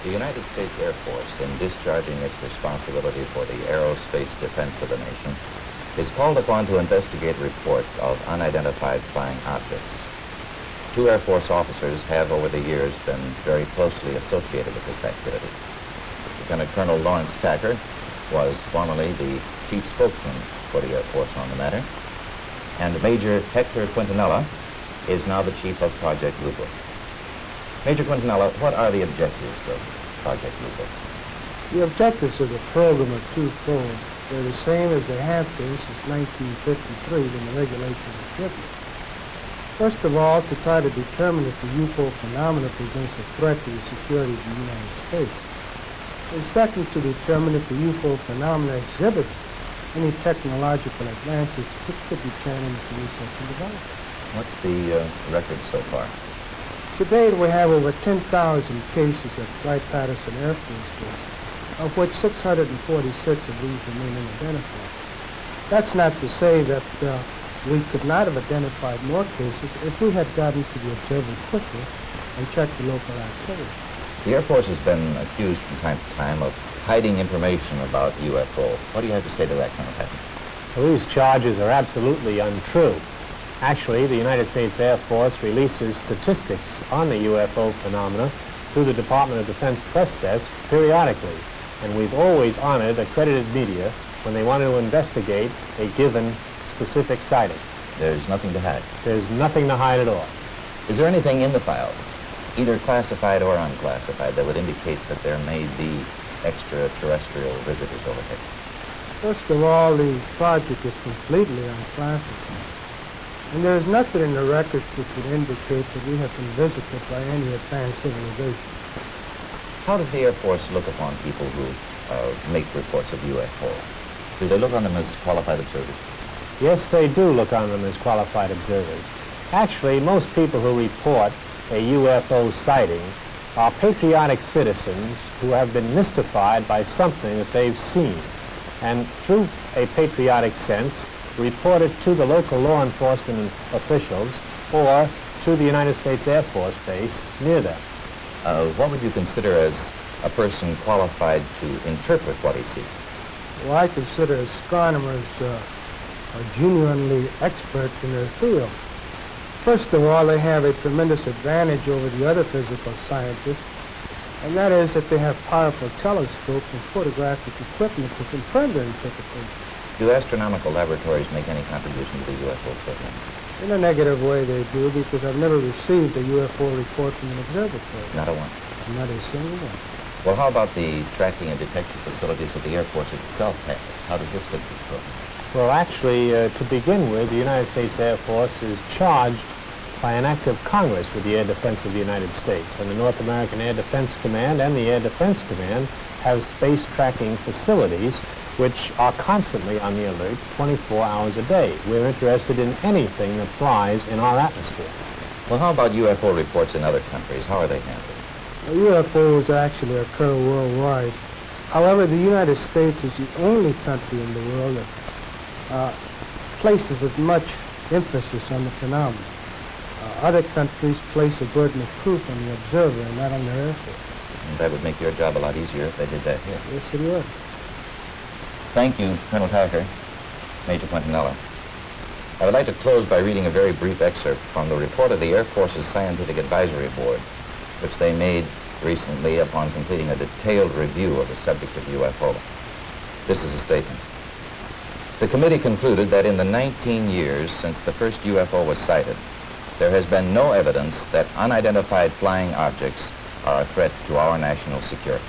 The United States Air Force, in discharging its responsibility for the aerospace defense of the nation, is called upon to investigate reports of unidentified flying objects. Two Air Force officers have over the years been very closely associated with this activity. Lieutenant Colonel Lawrence Tacker was formerly the chief spokesman for the Air Force on the matter, and Major Hector Quintanilla is now the chief of Project Blue Book. Major Quintanilla, what are the objectives of Project Blue Book? The objectives of the program are twofold. They're the same as they have been since 1953 when the regulations were given. First of all, to try to determine if the UFO phenomena presents a threat to the security of the United States. And second, to determine if the UFO phenomena exhibits any technological advances which could be turned into research and development. What's the record so far? To date, we have over 10,000 cases at Wright-Patterson Air Force Base, of which 646 of these remain unidentified. That's not to say that we could not have identified more cases if we had gotten to the observer quickly and checked the local activity. The Air Force has been accused from time to time of hiding information about UFO. What do you have to say to that, Colonel Tacker? Well, these charges are absolutely untrue. Actually, the United States Air Force releases statistics on the UFO phenomena through the Department of Defense press desk periodically, and we've always honored accredited media when they want to investigate a given specific sighting. There's nothing to hide? There's nothing to hide at all. Is there anything in the files, either classified or unclassified, that would indicate that there may be extraterrestrial visitors over here? First of all, the project is completely unclassified. And there is nothing in the records which would indicate that we have been visited by any advanced civilization. How does the Air Force look upon people who make reports of UFO? Do they look on them as qualified observers? Yes, they do look on them as qualified observers. Actually, most people who report a UFO sighting are patriotic citizens who have been mystified by something that they've seen, and through a patriotic sense, report it to the local law enforcement officials or to the United States Air Force Base near them. What would you consider as a person qualified to interpret what he sees? Well, I consider astronomers are genuinely expert in their field. First of all, they have a tremendous advantage over the other physical scientists, and that is that they have powerful telescopes and photographic equipment to confirm their interpretation. Do astronomical laboratories make any contribution to the UFO program? In a negative way they do, because I've never received a UFO report from an observatory. Not a one? Not a single one. Well, how about the tracking and detection facilities that the Air Force itself has? How does this fit with the program? Well, actually, to begin with, the United States Air Force is charged by an act of Congress with the air defense of the United States. And the North American Air Defense Command and the Air Defense Command have space tracking facilities which are constantly on the alert 24 hours a day. We're interested in anything that flies in our atmosphere. Well, how about UFO reports in other countries? How are they handled? Well, UFOs actually occur worldwide. However, the United States is the only country in the world that places as much emphasis on the phenomenon. Other countries place a burden of proof on the observer and not on their Air Force. And that would make your job a lot easier if they did that here. Yes, it would. Thank you, Colonel Tacker, Major Quintanilla. I would like to close by reading a very brief excerpt from the report of the Air Force's Scientific Advisory Board, which they made recently upon completing a detailed review of the subject of UFO. This is a statement. The committee concluded that in the 19 years since the first UFO was sighted, there has been no evidence that unidentified flying objects are a threat to our national security.